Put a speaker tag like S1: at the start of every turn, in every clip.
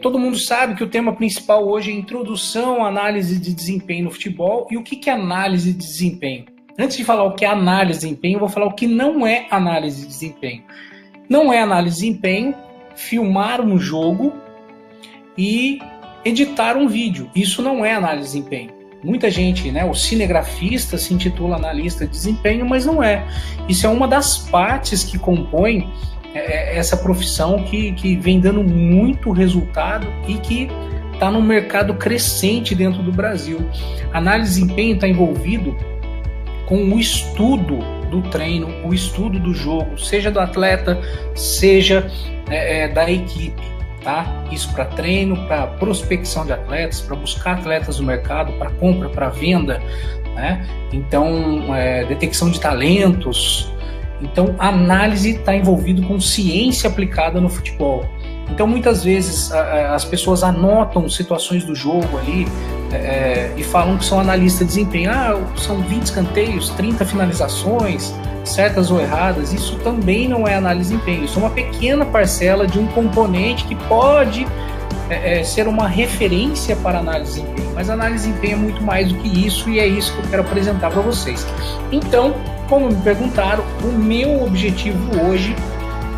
S1: Todo mundo sabe que o tema principal hoje é introdução à análise de desempenho no futebol. E o que é análise de desempenho? Antes de falar o que é análise de desempenho, eu vou falar o que não é análise de desempenho. Não é análise de desempenho filmar um jogo e editar um vídeo. Isso não é análise de desempenho. Muita gente, o cinegrafista se intitula analista de desempenho, mas não é. Isso é uma das partes que compõem essa profissão que vem dando muito resultado e que está no mercado crescente dentro do Brasil. Análise de desempenho está envolvido com o estudo do treino, o estudo do jogo, seja do atleta, seja da equipe. Tá? Isso para treino, para prospecção de atletas, para buscar atletas no mercado, para compra, para venda, né? Então, detecção de talentos. Então, a análise está envolvido com ciência aplicada no futebol. Então, muitas vezes, as pessoas anotam situações do jogo ali e falam que são analistas de desempenho. São 20 escanteios, 30 finalizações, certas ou erradas. Isso também não é análise de desempenho. Isso é uma pequena parcela de um componente que pode ser uma referência para análise de desempenho. Mas a análise de desempenho é muito mais do que isso e é isso que eu quero apresentar para vocês. Então, como me perguntaram, o meu objetivo hoje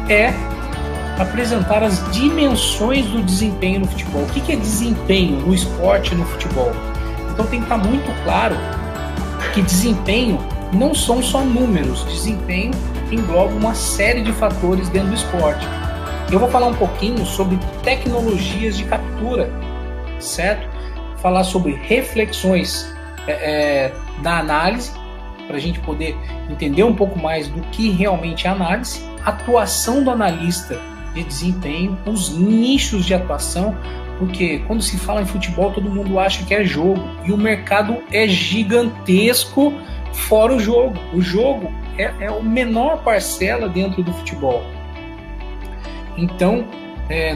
S1: é apresentar as dimensões do desempenho no futebol. O que é desempenho no esporte e no futebol? Então tem que estar muito claro que desempenho não são só números. Desempenho engloba uma série de fatores dentro do esporte. Eu vou falar um pouquinho sobre tecnologias de captura, certo? Falar sobre reflexões da análise, para a gente poder entender um pouco mais do que realmente é análise, atuação do analista de desempenho, os nichos de atuação, porque quando se fala em futebol todo mundo acha que é jogo, e o mercado é gigantesco fora o jogo. O jogo é a menor parcela dentro do futebol. Então,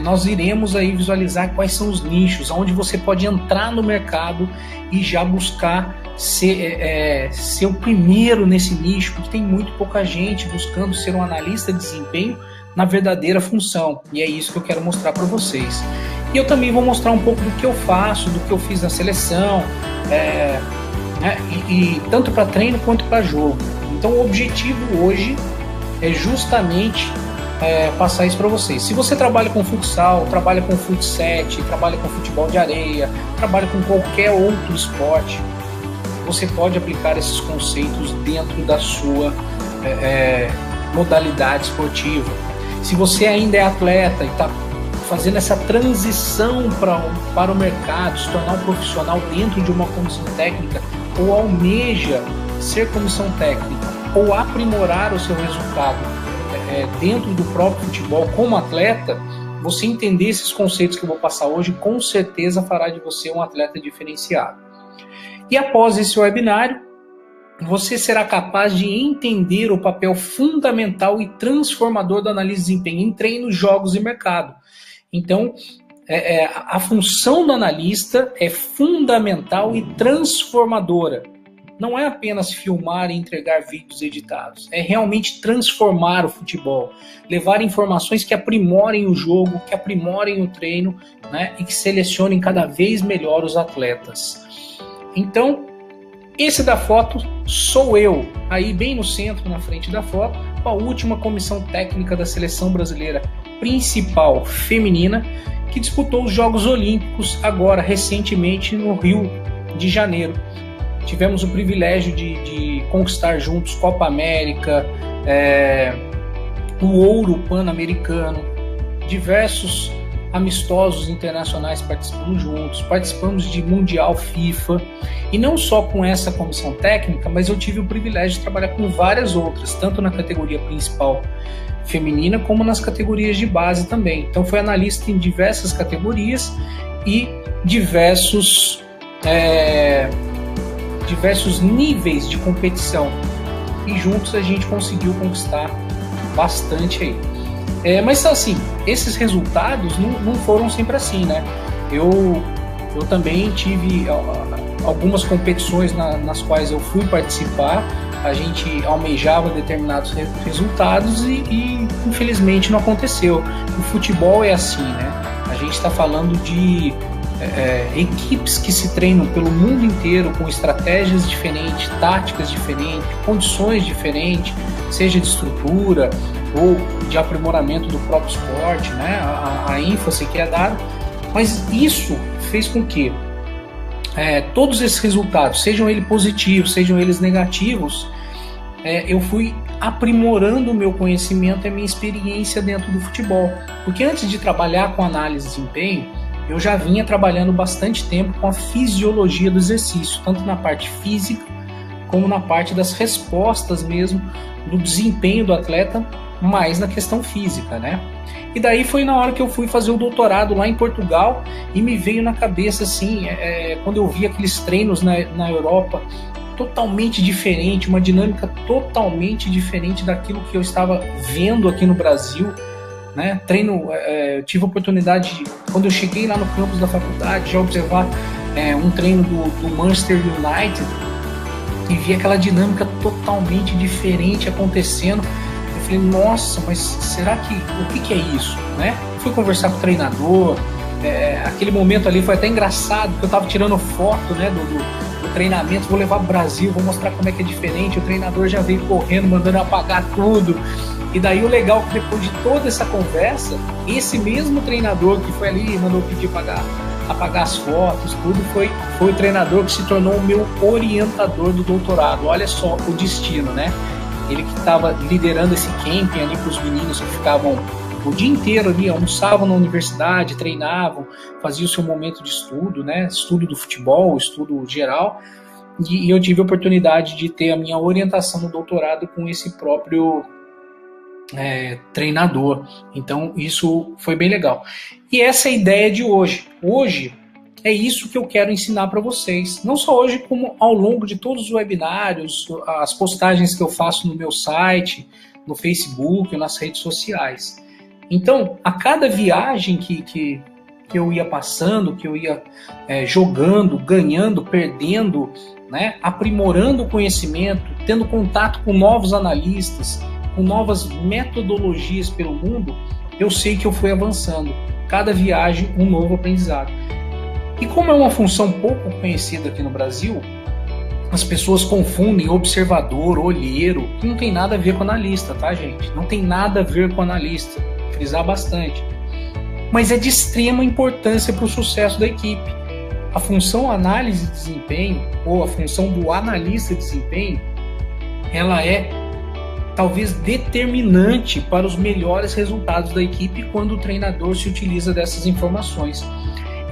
S1: nós iremos aí visualizar quais são os nichos, onde você pode entrar no mercado e já buscar ser o primeiro nesse nicho, porque tem muito pouca gente buscando ser um analista de desempenho na verdadeira função, e é isso que eu quero mostrar para vocês. E eu também vou mostrar um pouco do que eu faço, do que eu fiz na seleção, e tanto para treino quanto para jogo. Então o objetivo hoje é justamente passar isso para vocês. Se você trabalha com futsal, trabalha com fut7, trabalha com futebol de areia, trabalha com qualquer outro esporte, você pode aplicar esses conceitos dentro da sua modalidade esportiva. Se você ainda é atleta e está fazendo essa transição para o mercado, se tornar um profissional dentro de uma comissão técnica, ou almeja ser comissão técnica, ou aprimorar o seu resultado dentro do próprio futebol como atleta, você entender esses conceitos que eu vou passar hoje, com certeza fará de você um atleta diferenciado. E após esse webinário, você será capaz de entender o papel fundamental e transformador da análise de desempenho em treinos, jogos e mercado. Então, a função do analista é fundamental e transformadora. Não é apenas filmar e entregar vídeos editados, é realmente transformar o futebol, levar informações que aprimorem o jogo, que aprimorem o treino, né, e que selecionem cada vez melhor os atletas. Então, esse da foto sou eu, aí bem no centro, na frente da foto, com a última comissão técnica da seleção brasileira principal feminina, que disputou os Jogos Olímpicos agora, recentemente, no Rio de Janeiro. Tivemos o privilégio de conquistar juntos Copa América, o ouro pan-americano, diversos amistosos internacionais participamos juntos, participamos de Mundial FIFA, e não só com essa comissão técnica, mas eu tive o privilégio de trabalhar com várias outras, tanto na categoria principal feminina, como nas categorias de base também. Então foi analista em diversas categorias e diversos níveis de competição, e juntos a gente conseguiu conquistar bastante aí. Mas assim, esses resultados não foram sempre assim, né? Eu também tive algumas competições nas quais eu fui participar, a gente almejava determinados resultados e infelizmente não aconteceu. O futebol é assim, né? A gente está falando de equipes que se treinam pelo mundo inteiro com estratégias diferentes, táticas diferentes, condições diferentes, seja de estrutura ou de aprimoramento do próprio esporte, né? A ênfase que é dada, mas isso fez com que todos esses resultados, sejam eles positivos, sejam eles negativos, eu fui aprimorando o meu conhecimento e a minha experiência dentro do futebol. Porque antes de trabalhar com análise de desempenho, eu já vinha trabalhando bastante tempo com a fisiologia do exercício, tanto na parte física como na parte das respostas mesmo, do desempenho do atleta, mais na questão física, né? E daí foi na hora que eu fui fazer o doutorado lá em Portugal e me veio na cabeça assim, quando eu vi aqueles treinos na Europa, totalmente diferente, uma dinâmica totalmente diferente daquilo que eu estava vendo aqui no Brasil, né? Tive a oportunidade, quando eu cheguei lá no campus da faculdade, já observar um treino do Manchester United e vi aquela dinâmica totalmente diferente acontecendo. Eu falei, nossa, mas será que, o que é isso, né? Fui conversar com o treinador, aquele momento ali foi até engraçado, porque eu estava tirando foto, né, do treinamento, vou levar para o Brasil, vou mostrar como é que é diferente, o treinador já veio correndo, mandando apagar tudo, e daí o legal é que depois de toda essa conversa, esse mesmo treinador que foi ali e mandou pedir apagar as fotos, tudo, foi o treinador que se tornou o meu orientador do doutorado. Olha só o destino, né? Ele que estava liderando esse camping ali para os meninos que ficavam o dia inteiro ali, almoçavam na universidade, treinavam, faziam o seu momento de estudo, né? Estudo do futebol, estudo geral, e eu tive a oportunidade de ter a minha orientação no doutorado com esse próprio treinador. Então isso foi bem legal. E essa é a ideia de hoje. Hoje é isso que eu quero ensinar para vocês. Não só hoje, como ao longo de todos os webinários, as postagens que eu faço no meu site, no Facebook, nas redes sociais. Então, a cada viagem que eu ia passando, que eu ia jogando, ganhando, perdendo, né, aprimorando o conhecimento, tendo contato com novos analistas, com novas metodologias pelo mundo, eu sei que eu fui avançando. Cada viagem, um novo aprendizado. E como é uma função pouco conhecida aqui no Brasil, as pessoas confundem observador, olheiro, que não tem nada a ver com analista, tá, gente? Não tem nada a ver com analista. Vou frisar bastante. Mas é de extrema importância para o sucesso da equipe. A função análise de desempenho, ou a função do analista de desempenho, ela é talvez determinante para os melhores resultados da equipe quando o treinador se utiliza dessas informações.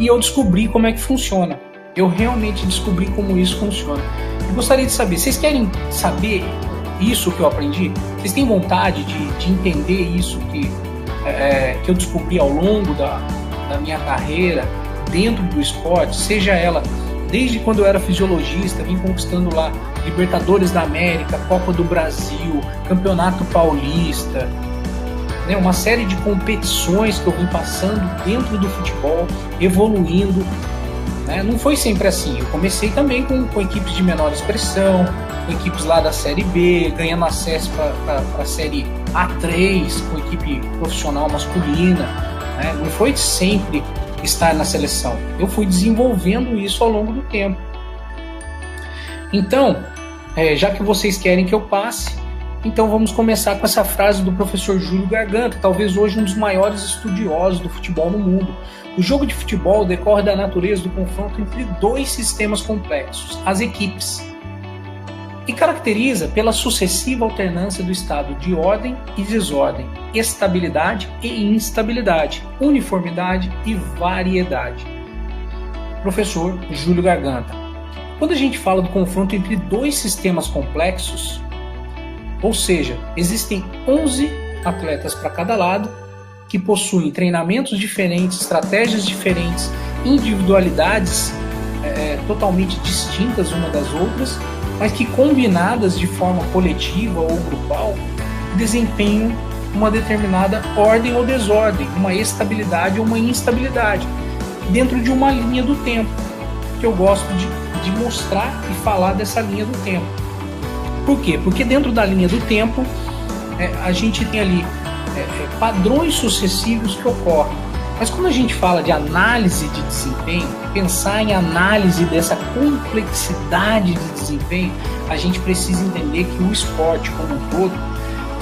S1: E eu descobri como é que funciona. Eu realmente descobri como isso funciona. Eu gostaria de saber, vocês querem saber isso que eu aprendi? Vocês têm vontade de entender isso que eu descobri ao longo da minha carreira dentro do esporte, seja ela desde quando eu era fisiologista, vim conquistando lá Libertadores da América, Copa do Brasil, Campeonato Paulista, né, uma série de competições que eu vim passando dentro do futebol, evoluindo, né? Não foi sempre assim. Eu comecei também com equipes de menor expressão, com equipes lá da Série B, ganhando acesso para a Série A3, com equipe profissional masculina, né? Não foi sempre estar na seleção. Eu fui desenvolvendo isso ao longo do tempo. Então, já que vocês querem que eu passe, então vamos começar com essa frase do professor Júlio Garganta, talvez hoje um dos maiores estudiosos do futebol no mundo. O jogo de futebol decorre da natureza do confronto entre dois sistemas complexos, as equipes, e caracteriza pela sucessiva alternância do estado de ordem e desordem, estabilidade e instabilidade, uniformidade e variedade. Professor Júlio Garganta. Quando a gente fala do confronto entre dois sistemas complexos, ou seja, existem 11 atletas para cada lado, que possuem treinamentos diferentes, estratégias diferentes, individualidades totalmente distintas uma das outras, mas que combinadas de forma coletiva ou grupal, desempenham uma determinada ordem ou desordem, uma estabilidade ou uma instabilidade, dentro de uma linha do tempo, que eu gosto de mostrar e falar dessa linha do tempo. Por quê? Porque dentro da linha do tempo, a gente tem ali padrões sucessivos que ocorrem. Mas quando a gente fala de análise de desempenho, pensar em análise dessa complexidade de desempenho, a gente precisa entender que o esporte como um todo,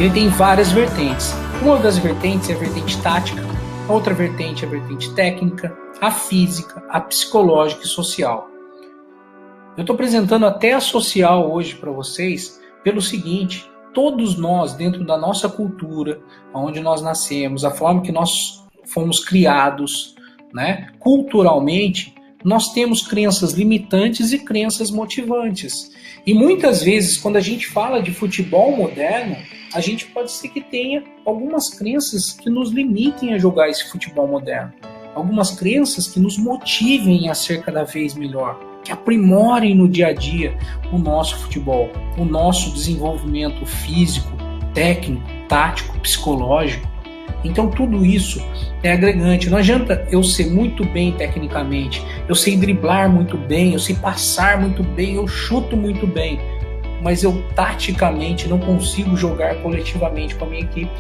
S1: ele tem várias vertentes. Uma das vertentes é a vertente tática, a outra vertente é a vertente técnica, a física, a psicológica e social. Eu estou apresentando até a social hoje para vocês pelo seguinte: todos nós, dentro da nossa cultura, onde nós nascemos, a forma que nós fomos criados, né, culturalmente, nós temos crenças limitantes e crenças motivantes. E muitas vezes, quando a gente fala de futebol moderno, a gente pode ser que tenha algumas crenças que nos limitem a jogar esse futebol moderno. Algumas crenças que nos motivem a ser cada vez melhor, que aprimorem no dia a dia o nosso futebol, o nosso desenvolvimento físico, técnico, tático, psicológico. Então tudo isso é agregante. Não adianta eu ser muito bem tecnicamente, eu sei driblar muito bem, eu sei passar muito bem, eu chuto muito bem, mas eu taticamente não consigo jogar coletivamente com a minha equipe,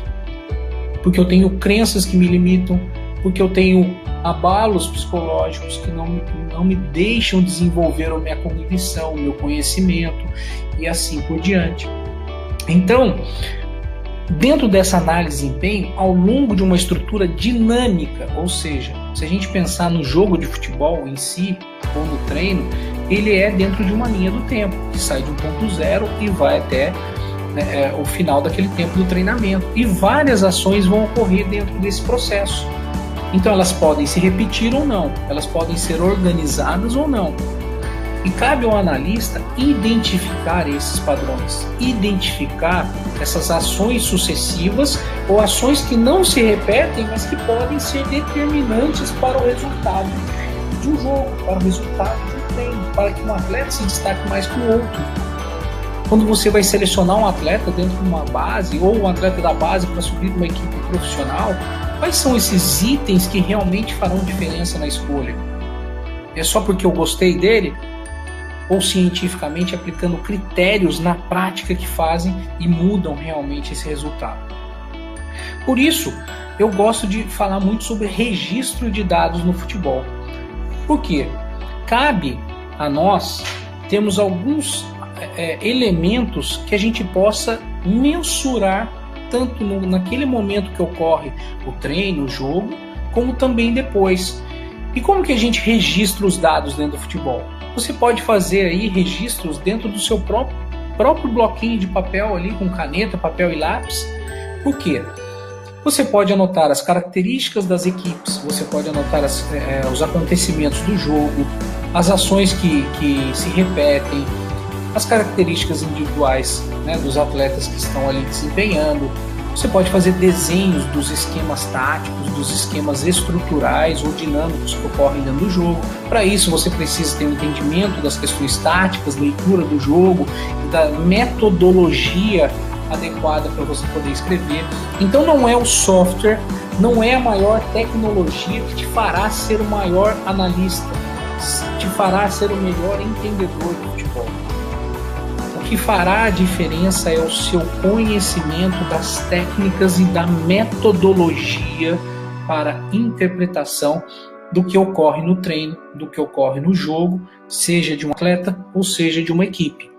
S1: porque eu tenho crenças que me limitam, porque eu tenho abalos psicológicos que não me deixam desenvolver a minha cognição, o meu conhecimento e assim por diante. Então, dentro dessa análise de desempenho, ao longo de uma estrutura dinâmica, ou seja, se a gente pensar no jogo de futebol em si, ou no treino, ele é dentro de uma linha do tempo, que sai de um ponto zero e vai até o final daquele tempo do treinamento. E várias ações vão ocorrer dentro desse processo. Então elas podem se repetir ou não, elas podem ser organizadas ou não. E cabe ao analista identificar esses padrões, identificar essas ações sucessivas ou ações que não se repetem, mas que podem ser determinantes para o resultado de um jogo, para o resultado de um treino, para que um atleta se destaque mais que o outro. Quando você vai selecionar um atleta dentro de uma base ou um atleta da base para subir uma equipe profissional, quais são esses itens que realmente farão diferença na escolha? É só porque eu gostei dele? Ou cientificamente aplicando critérios na prática que fazem e mudam realmente esse resultado? Por isso, eu gosto de falar muito sobre registro de dados no futebol. Por quê? Cabe a nós termos alguns elementos que a gente possa mensurar tanto naquele momento que ocorre o treino, o jogo, como também depois. E como que a gente registra os dados dentro do futebol? Você pode fazer aí registros dentro do seu próprio bloquinho de papel ali, com caneta, papel e lápis. Por quê? Você pode anotar as características das equipes, você pode anotar os acontecimentos do jogo, as ações que se repetem, as características individuais, né, dos atletas que estão ali desempenhando. Você pode fazer desenhos dos esquemas táticos, dos esquemas estruturais ou dinâmicos que ocorrem dentro do jogo. Para isso, você precisa ter um entendimento das questões táticas, leitura do jogo, da metodologia adequada para você poder escrever. Então, não é o software, não é a maior tecnologia que te fará ser o maior analista, te fará ser o melhor entendedor do futebol. O que fará a diferença é o seu conhecimento das técnicas e da metodologia para interpretação do que ocorre no treino, do que ocorre no jogo, seja de um atleta ou seja de uma equipe.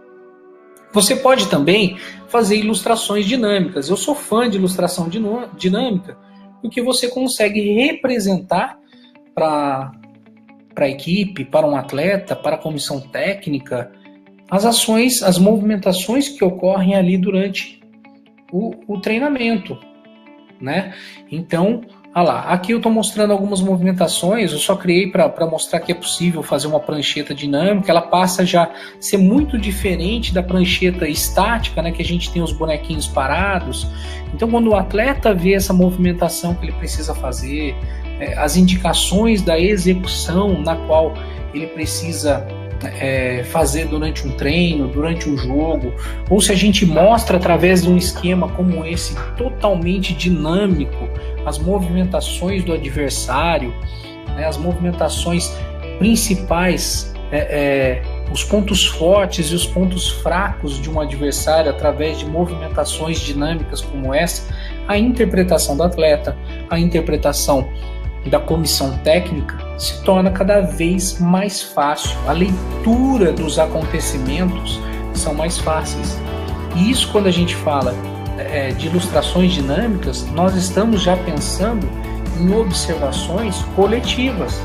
S1: Você pode também fazer ilustrações dinâmicas. Eu sou fã de ilustração dinâmica, porque você consegue representar para a equipe, para um atleta, para a comissão técnica, as ações, as movimentações que ocorrem ali durante o treinamento, né? Então, olha lá, aqui eu estou mostrando algumas movimentações, eu só criei para mostrar que é possível fazer uma prancheta dinâmica. Ela passa já a ser muito diferente da prancheta estática, né, que a gente tem os bonequinhos parados. Então, quando o atleta vê essa movimentação que ele precisa fazer, as indicações da execução na qual ele precisa fazer durante um treino, durante um jogo, ou se a gente mostra através de um esquema como esse, totalmente dinâmico, as movimentações do adversário, né, as movimentações principais, os pontos fortes e os pontos fracos de um adversário através de movimentações dinâmicas como essa, a interpretação do atleta, a interpretação da comissão técnica se torna cada vez mais fácil. A leitura dos acontecimentos são mais fáceis. E isso, quando a gente fala de ilustrações dinâmicas, nós estamos já pensando em observações coletivas.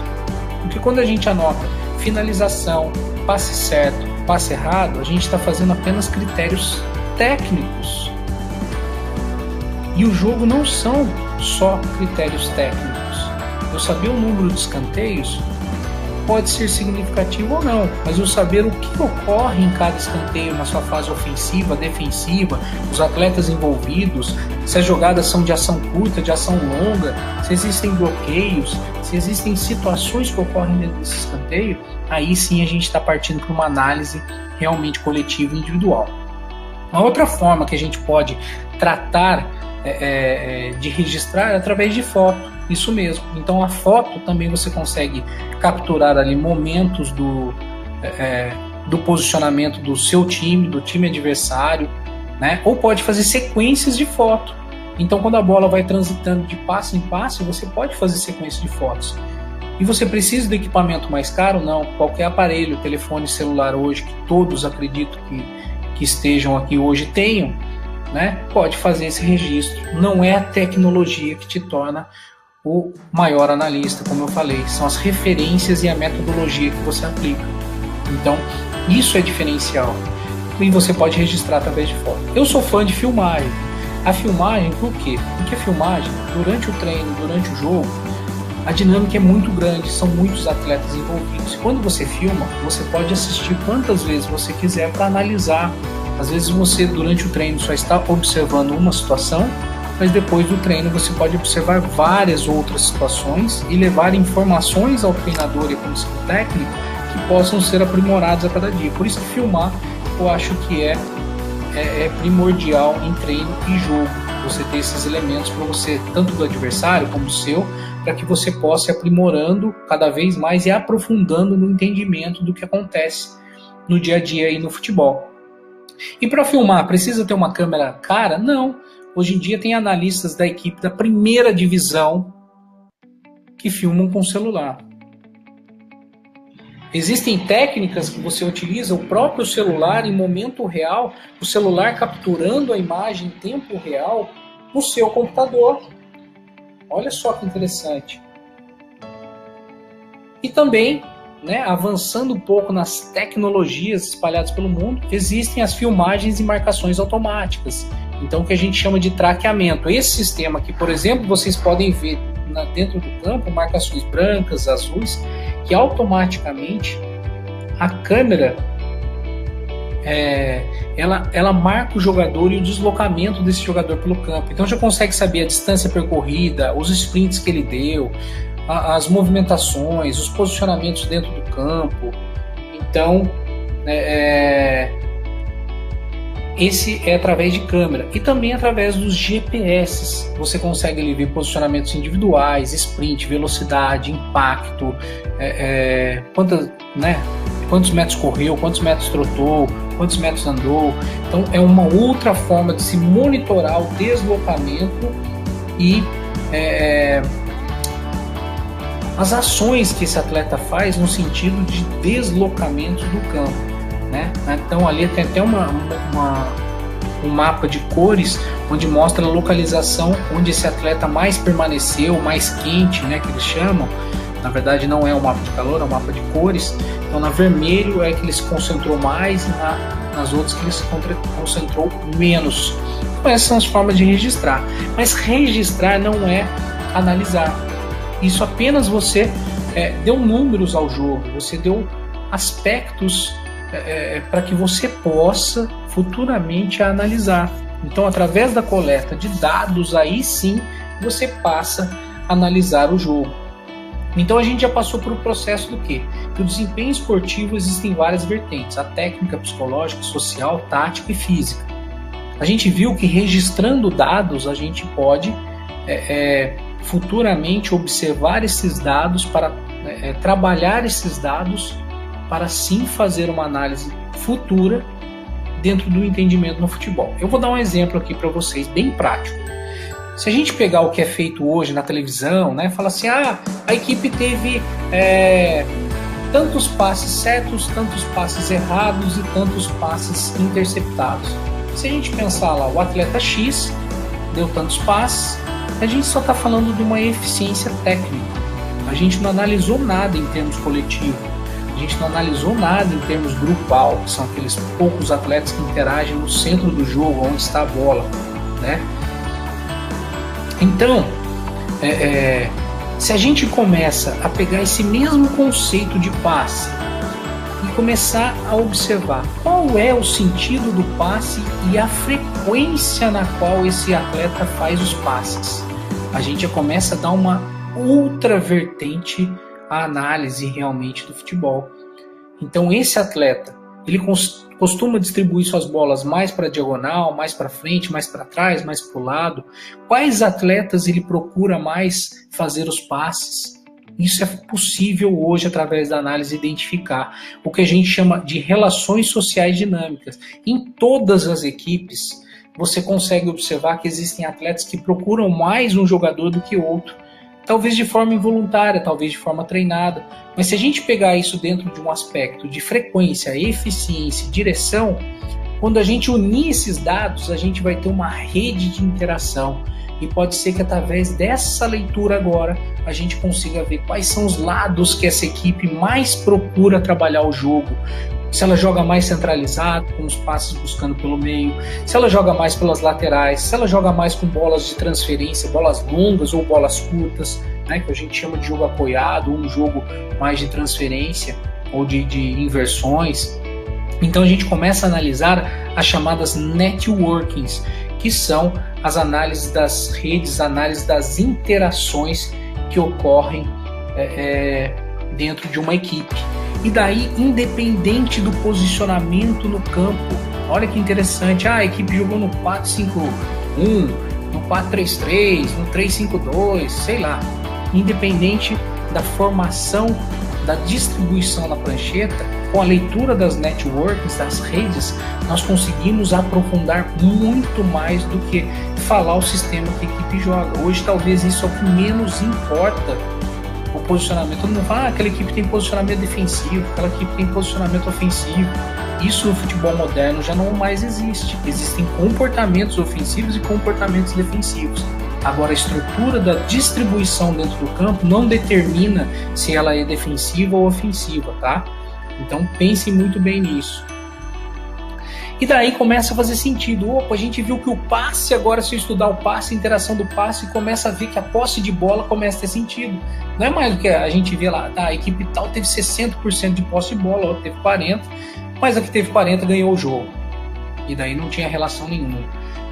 S1: Porque quando a gente anota finalização, passe certo, passe errado, a gente está fazendo apenas critérios técnicos. E o jogo não são só critérios técnicos. Eu saber o número de escanteios pode ser significativo ou não, mas eu saber o que ocorre em cada escanteio na sua fase ofensiva, defensiva, os atletas envolvidos, se as jogadas são de ação curta, de ação longa, se existem bloqueios, se existem situações que ocorrem dentro desse escanteio, aí sim a gente está partindo para uma análise realmente coletiva e individual. Uma outra forma que a gente pode tratar de registrar é através de foto, isso mesmo. Então a foto também você consegue capturar ali momentos do posicionamento do seu time, do time adversário, né? Ou pode fazer sequências de foto. Então quando a bola vai transitando de passe em passe, você pode fazer sequência de fotos. E você precisa do equipamento mais caro? Não. Qualquer aparelho, telefone celular hoje, que todos acredito que estejam aqui hoje tenham, né, pode fazer esse registro. Não é a tecnologia que te torna o maior analista, como eu falei, são as referências e a metodologia que você aplica. Então, isso é diferencial. E você pode registrar através de foto. Eu sou fã de filmagem. A filmagem, por quê? Porque a filmagem, durante o treino, durante o jogo, a dinâmica é muito grande, são muitos atletas envolvidos. Quando você filma, você pode assistir quantas vezes você quiser para analisar. Às vezes você, durante o treino, só está observando uma situação, mas depois do treino você pode observar várias outras situações e levar informações ao treinador e à comissão técnica que possam ser aprimoradas a cada dia. Por isso que filmar, eu acho que é primordial em treino e jogo. Você ter esses elementos para você, tanto do adversário como do seu, para que você possa ir aprimorando cada vez mais e aprofundando no entendimento do que acontece no dia a dia aí no futebol. E para filmar, precisa ter uma câmera cara? Não. Hoje em dia tem analistas da equipe da primeira divisão que filmam com celular. Existem técnicas que você utiliza o próprio celular em momento real, o celular capturando a imagem em tempo real no seu computador. Olha só que interessante. E também, né, avançando um pouco nas tecnologias espalhadas pelo mundo, existem as filmagens e marcações automáticas. Então, o que a gente chama de traqueamento. Esse sistema aqui, por exemplo, vocês podem ver dentro do campo marcações brancas, azuis, que automaticamente a câmera ela marca o jogador e o deslocamento desse jogador pelo campo. Então já consegue saber a distância percorrida, os sprints que ele deu, as movimentações, os posicionamentos dentro do campo. Então esse é através de câmera e também através dos GPS. Você consegue ali ver posicionamentos individuais, sprint, velocidade, impacto, quantos metros correu, quantos metros trotou, quantos metros andou. Então é uma outra forma de se monitorar o deslocamento e as ações que esse atleta faz no sentido de deslocamento do campo. Né? Então ali tem até um mapa de cores onde mostra a localização onde esse atleta mais permaneceu, mais quente, né, que eles chamam. Na verdade não é um mapa de calor, é um mapa de cores. Então na vermelho é que ele se concentrou mais e nas outras que ele se concentrou menos. Então essas são as formas de registrar. Mas registrar não é analisar. Isso apenas você deu números ao jogo, você deu aspectos para que você possa futuramente analisar. Então, através da coleta de dados, aí sim você passa a analisar o jogo. Então, a gente já passou por um processo do quê? Que o desempenho esportivo existem várias vertentes: a técnica, psicológica, social, tática e física. A gente viu que registrando dados, a gente pode futuramente observar esses dados para trabalhar esses dados para sim fazer uma análise futura dentro do entendimento no futebol. Eu vou dar um exemplo aqui para vocês, bem prático. Se a gente pegar o que é feito hoje na televisão, né, fala assim, a equipe teve tantos passes certos, tantos passes errados e tantos passes interceptados. Se a gente pensar lá, o atleta X deu tantos passes, a gente só está falando de uma eficiência técnica. A gente não analisou nada em termos coletivos. A gente não analisou nada em termos grupal, que são aqueles poucos atletas que interagem no centro do jogo, onde está a bola, né? Então, se a gente começa a pegar esse mesmo conceito de passe e começar a observar qual é o sentido do passe e a frequência na qual esse atleta faz os passes, a gente já começa a dar uma outra vertente à análise realmente do futebol. Então esse atleta, ele costuma distribuir suas bolas mais para a diagonal, mais para frente, mais para trás, mais para o lado. Quais atletas ele procura mais fazer os passes? Isso é possível hoje, através da análise, identificar o que a gente chama de relações sociais dinâmicas. Em todas as equipes, você consegue observar que existem atletas que procuram mais um jogador do que outro. Talvez de forma involuntária, talvez de forma treinada. Mas se a gente pegar isso dentro de um aspecto de frequência, eficiência e direção, quando a gente unir esses dados, a gente vai ter uma rede de interação. E pode ser que através dessa leitura agora, a gente consiga ver quais são os lados que essa equipe mais procura trabalhar o jogo. Se ela joga mais centralizado, com os passes buscando pelo meio, se ela joga mais pelas laterais, se ela joga mais com bolas de transferência, bolas longas ou bolas curtas, né, que a gente chama de jogo apoiado, um jogo mais de transferência ou de inversões. Então a gente começa a analisar as chamadas networkings, que são as análises das redes, análises das interações que ocorrem dentro de uma equipe. E daí, independente do posicionamento no campo, olha que interessante, a equipe jogou no 4-5-1, no 4-3-3, no 3-5-2, sei lá. Independente da formação, da distribuição na prancheta, com a leitura das networks, das redes, nós conseguimos aprofundar muito mais do que falar o sistema que a equipe joga. Hoje, talvez isso é o que menos importa. O posicionamento, todo mundo fala, aquela equipe tem posicionamento defensivo, aquela equipe tem posicionamento ofensivo. Isso no futebol moderno já não mais existe. Existem comportamentos ofensivos e comportamentos defensivos. Agora, a estrutura da distribuição dentro do campo não determina se ela é defensiva ou ofensiva, tá? Então pensem muito bem nisso. E daí começa a fazer sentido. Opa, a gente viu que o passe, agora se eu estudar o passe, a interação do passe, começa a ver que a posse de bola começa a ter sentido. Não é mais do que a gente vê lá, tá, a equipe tal teve 60% de posse de bola, a outra teve 40%, mas a que teve 40% ganhou o jogo. E daí não tinha relação nenhuma.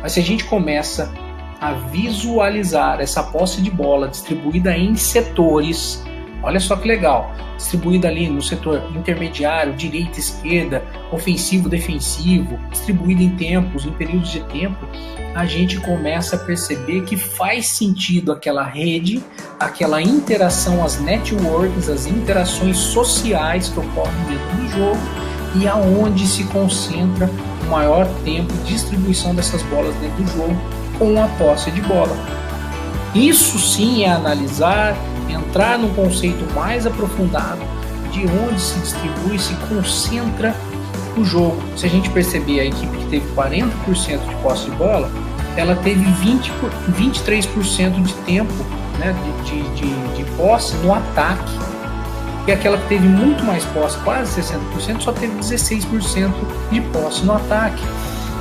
S1: Mas se a gente começa a visualizar essa posse de bola distribuída em setores, olha só que legal, distribuída ali no setor intermediário, direita, esquerda, ofensivo, defensivo, distribuída em tempos, em períodos de tempo, a gente começa a perceber que faz sentido aquela rede, aquela interação, as networks, as interações sociais que ocorrem dentro do jogo e aonde se concentra o maior tempo de distribuição dessas bolas dentro do jogo com a posse de bola. Isso sim é analisar, entrar num conceito mais aprofundado de onde se distribui, se concentra o jogo. Se a gente perceber a equipe que teve 40% de posse de bola, ela teve 23% de tempo, né, de posse no ataque. E aquela que teve muito mais posse, quase 60%, só teve 16% de posse no ataque.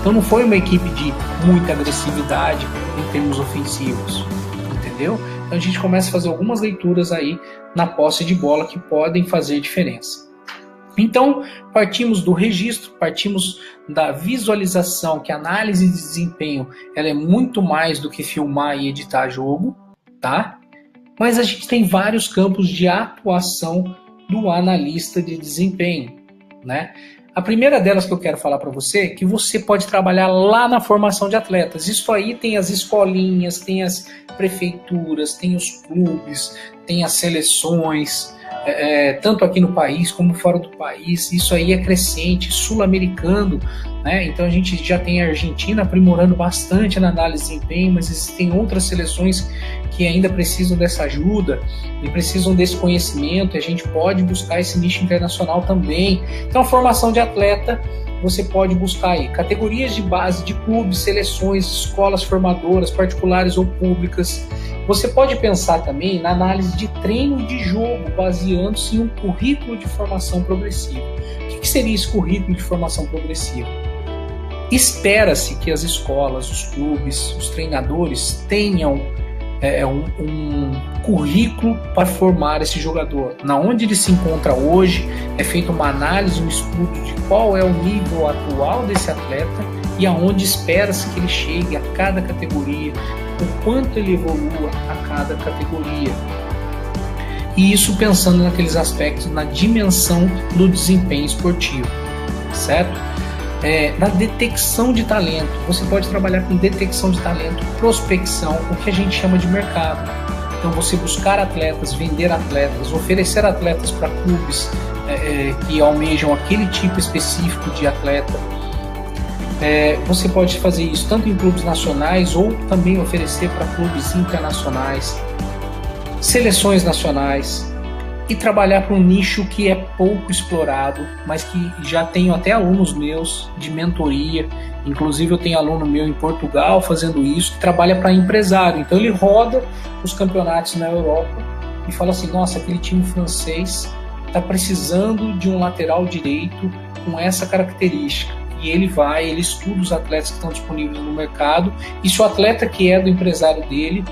S1: Então não foi uma equipe de muita agressividade em termos ofensivos, entendeu? Então a gente começa a fazer algumas leituras aí na posse de bola que podem fazer diferença. Então partimos do registro, partimos da visualização, que a análise de desempenho ela é muito mais do que filmar e editar jogo, tá? Mas a gente tem vários campos de atuação do analista de desempenho, né? A primeira delas que eu quero falar para você é que você pode trabalhar lá na formação de atletas. Isso aí tem as escolinhas, tem as prefeituras, tem os clubes, tem as seleções, tanto aqui no país como fora do país. Isso aí é crescente, sul-americano. né? Então a gente já tem a Argentina aprimorando bastante na análise de desempenho, mas existem outras seleções que ainda precisam dessa ajuda e precisam desse conhecimento, e a gente pode buscar esse nicho internacional também. Então a formação de atleta, você pode buscar aí categorias de base de clubes, seleções, escolas formadoras, particulares ou públicas. Você pode pensar também na análise de treino e de jogo, baseando-se em um currículo de formação progressiva. O que seria esse currículo de formação progressiva? Espera-se que as escolas, os clubes, os treinadores tenham um currículo para formar esse jogador. Na onde ele se encontra hoje, é feita uma análise, um estudo de qual é o nível atual desse atleta e aonde espera-se que ele chegue a cada categoria, o quanto ele evolua a cada categoria. E isso pensando naqueles aspectos, na dimensão do desempenho esportivo, certo? Na detecção de talento, você pode trabalhar com detecção de talento, prospecção, o que a gente chama de mercado. Então você buscar atletas, vender atletas, oferecer atletas para clubes que almejam aquele tipo específico de atleta. Você pode fazer isso tanto em clubes nacionais ou também oferecer para clubes internacionais, seleções nacionais, e trabalhar para um nicho que é pouco explorado, mas que já tenho até alunos meus de mentoria. Inclusive eu tenho aluno meu em Portugal fazendo isso, que trabalha para empresário. Então ele roda os campeonatos na Europa e fala assim: nossa, aquele time francês está precisando de um lateral direito com essa característica. E ele estuda os atletas que estão disponíveis no mercado, e se o atleta que é do empresário dele,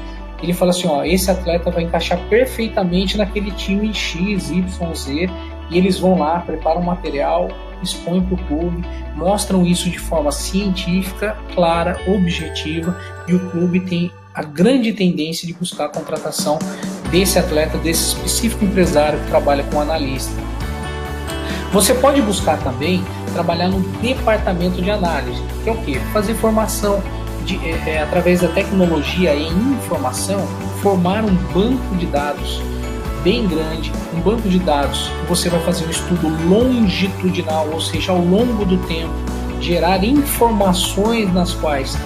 S1: ele fala assim, esse atleta vai encaixar perfeitamente naquele time X, Y, Z, e eles vão lá, preparam material, expõem para o clube, mostram isso de forma científica, clara, objetiva, e o clube tem a grande tendência de buscar a contratação desse atleta, desse específico empresário que trabalha com analista. Você pode buscar também trabalhar no departamento de análise, que é o quê? Fazer formação através da tecnologia e informação, formar um banco de dados bem grande, um banco de dados que você vai fazer um estudo longitudinal, ou seja, ao longo do tempo, gerar informações nas quais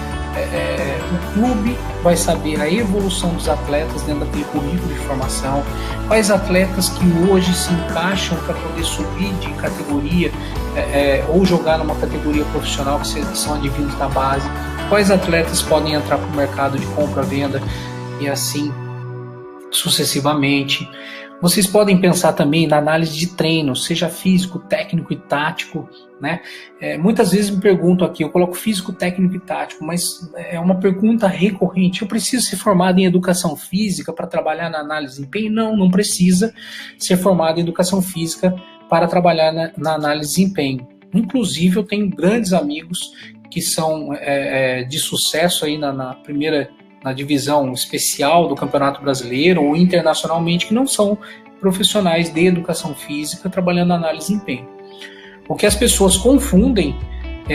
S1: o clube vai saber a evolução dos atletas dentro daquele currículo de formação, quais atletas que hoje se encaixam para poder subir de categoria ou jogar numa categoria profissional que são advindos da base, quais atletas podem entrar para o mercado de compra-venda e assim sucessivamente. Vocês podem pensar também na análise de treino, seja físico, técnico e tático, né? Muitas vezes me perguntam aqui, eu coloco físico, técnico e tático, mas é uma pergunta recorrente. Eu preciso ser formado em educação física para trabalhar na análise de desempenho? Não precisa ser formado em educação física para trabalhar na análise de desempenho. Inclusive, eu tenho grandes amigos que são de sucesso aí na divisão especial do Campeonato Brasileiro ou internacionalmente, que não são profissionais de educação física trabalhando na análise de desempenho. O que as pessoas confundem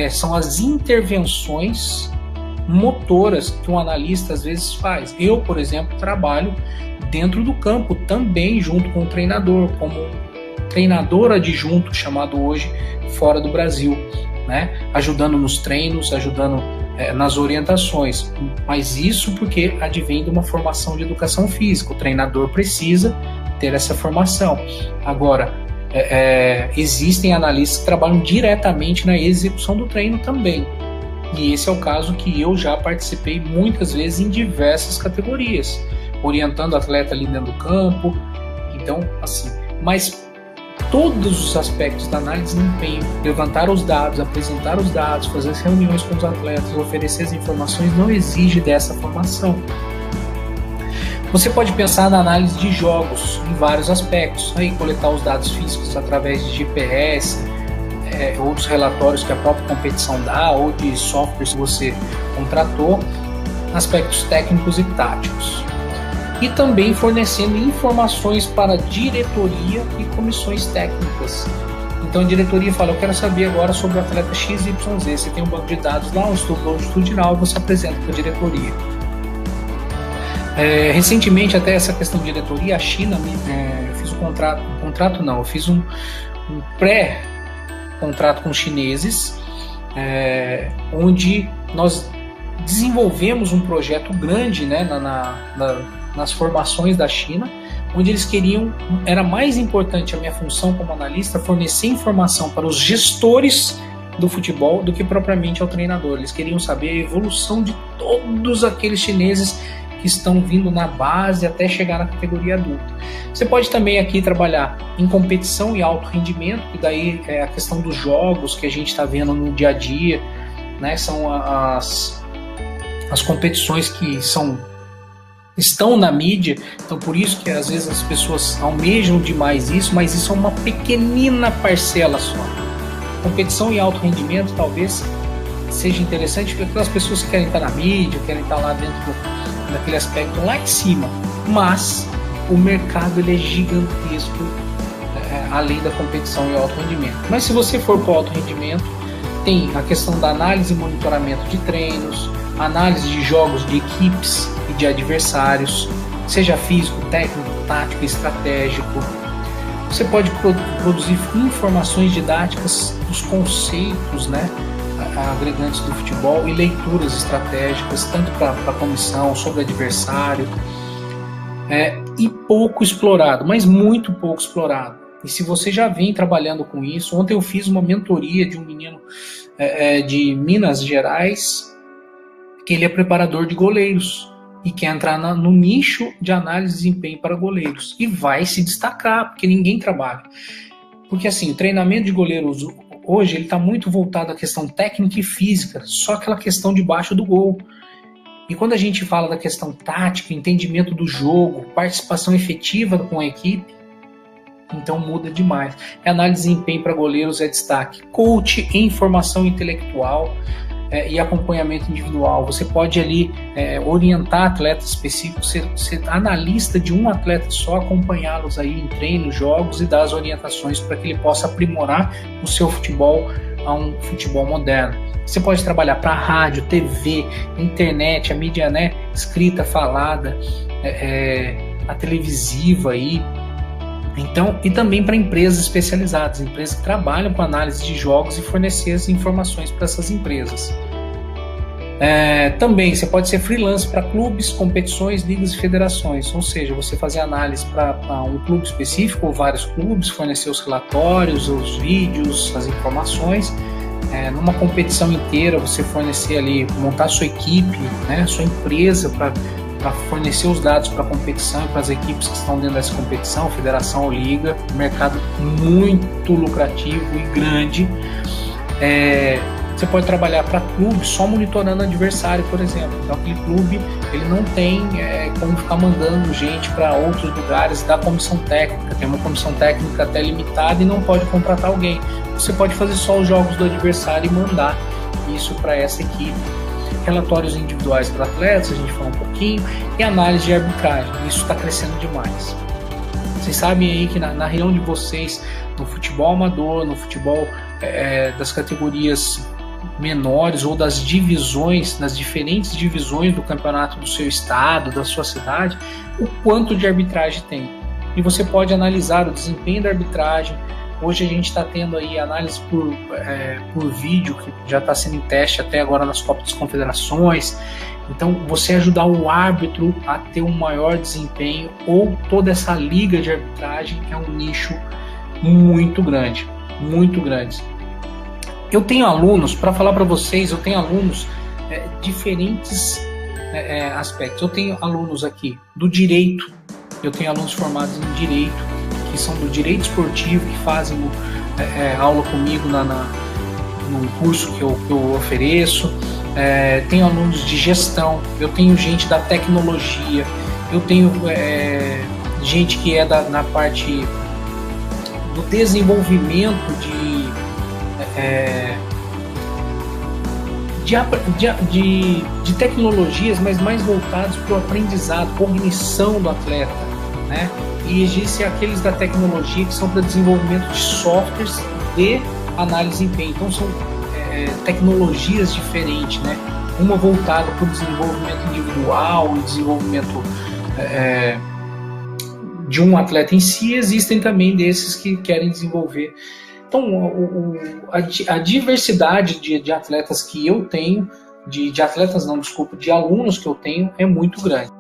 S1: são as intervenções motoras que um analista às vezes faz. Eu, por exemplo, trabalho dentro do campo também junto com o treinador, como treinador adjunto, chamado hoje fora do Brasil, né? Ajudando nos treinos, ajudando nas orientações, mas isso porque advém de uma formação de educação física. O treinador precisa ter essa formação. Agora, existem analistas que trabalham diretamente na execução do treino também, e esse é o caso que eu já participei muitas vezes em diversas categorias, orientando atleta ali dentro do campo. Então, assim, mas todos os aspectos da análise de desempenho, levantar os dados, apresentar os dados, fazer as reuniões com os atletas, oferecer as informações, não exige dessa formação. Você pode pensar na análise de jogos em vários aspectos, aí coletar os dados físicos através de GPS, outros relatórios que a própria competição dá, ou de softwares que você contratou, aspectos técnicos e táticos. E também fornecendo informações para a diretoria e comissões técnicas. Então a diretoria fala, eu quero saber agora sobre o atleta XYZ, você tem um banco de dados lá, um estudo longitudinal, você apresenta para a diretoria. Recentemente, até essa questão de diretoria, a China, eu fiz eu fiz um pré-contrato com os chineses, onde nós desenvolvemos um projeto grande, né, nas formações da China, onde eles queriam, era mais importante a minha função como analista, fornecer informação para os gestores do futebol do que propriamente ao treinador. Eles queriam saber a evolução de todos aqueles chineses que estão vindo na base até chegar na categoria adulta. Você pode também aqui trabalhar em competição e alto rendimento, que daí é a questão dos jogos que a gente está vendo no dia a dia, né? São as competições que estão na mídia, então por isso que às vezes as pessoas almejam demais isso, mas isso é uma pequenina parcela só. Competição e alto rendimento talvez seja interessante porque aquelas pessoas que querem estar na mídia, querem estar lá dentro daquele aspecto lá em cima, mas o mercado ele é gigantesco além da competição e alto rendimento. Mas se você for para o alto rendimento, tem a questão da análise e monitoramento de treinos, análise de jogos de equipes e de adversários, seja físico, técnico, tático, estratégico. Você pode produzir informações didáticas dos conceitos, né, agregantes do futebol e leituras estratégicas, tanto para a comissão, sobre adversário. E pouco explorado, mas muito pouco explorado. E se você já vem trabalhando com isso, ontem eu fiz uma mentoria de um menino de Minas Gerais, que ele é preparador de goleiros e quer entrar no nicho de análise de desempenho para goleiros e vai se destacar, porque ninguém trabalha. Porque assim, o treinamento de goleiros hoje ele está muito voltado à questão técnica e física, só aquela questão debaixo do gol. E quando a gente fala da questão tática, entendimento do jogo, participação efetiva com a equipe, então muda demais. Análise de desempenho para goleiros é destaque. Coach em formação intelectual e acompanhamento individual. Você pode ali orientar atletas específicos, ser analista de um atleta só, acompanhá-los aí em treinos, jogos e dar as orientações para que ele possa aprimorar o seu futebol a um futebol moderno. Você pode trabalhar para rádio, TV, internet, a mídia, né, escrita, falada, a televisiva aí. Então, e também para empresas especializadas, empresas que trabalham com análise de jogos e fornecer as informações para essas empresas. Também você pode ser freelance para clubes, competições, ligas e federações, ou seja, você fazer análise para um clube específico ou vários clubes, fornecer os relatórios, os vídeos, as informações. Numa competição inteira, você fornecer ali, montar sua equipe, né, sua empresa para fornecer os dados para a competição e para as equipes que estão dentro dessa competição, federação ou liga. Mercado muito lucrativo e grande. Você pode trabalhar para clube só monitorando adversário, por exemplo. Então aquele clube ele não tem como ficar mandando gente para outros lugares da comissão técnica. Tem uma comissão técnica até limitada e não pode contratar alguém. Você pode fazer só os jogos do adversário e mandar isso para essa equipe. Relatórios individuais para atletas, a gente falou um pouquinho, e análise de arbitragem. Isso está crescendo demais. Vocês sabem aí que na região de vocês, no futebol amador, no futebol das categorias menores ou das divisões, das diferentes divisões do campeonato do seu estado, da sua cidade, o quanto de arbitragem tem. E você pode analisar o desempenho da arbitragem. Hoje a gente está tendo aí análise por vídeo, que já está sendo em teste até agora nas Copas das Confederações. Então, você ajudar o árbitro a ter um maior desempenho, ou toda essa liga de arbitragem é um nicho muito grande, muito grande. Eu tenho alunos, para falar para vocês, eu tenho alunos diferentes aspectos. Eu tenho alunos aqui do direito, eu tenho alunos formados em direito, que são do direito esportivo, que fazem aula comigo no curso que eu ofereço. Tenho alunos de gestão, eu tenho gente da tecnologia, eu tenho gente que é na parte do desenvolvimento de tecnologias, mas mais voltados para o aprendizado, cognição do atleta, né? E existem aqueles da tecnologia que são para desenvolvimento de softwares de análise de desempenho. Então são tecnologias diferentes, né? Uma voltada para o desenvolvimento individual e desenvolvimento de um atleta em si. Existem também desses que querem desenvolver a diversidade de atletas que eu tenho, de atletas não, desculpa, de alunos que eu tenho é muito grande.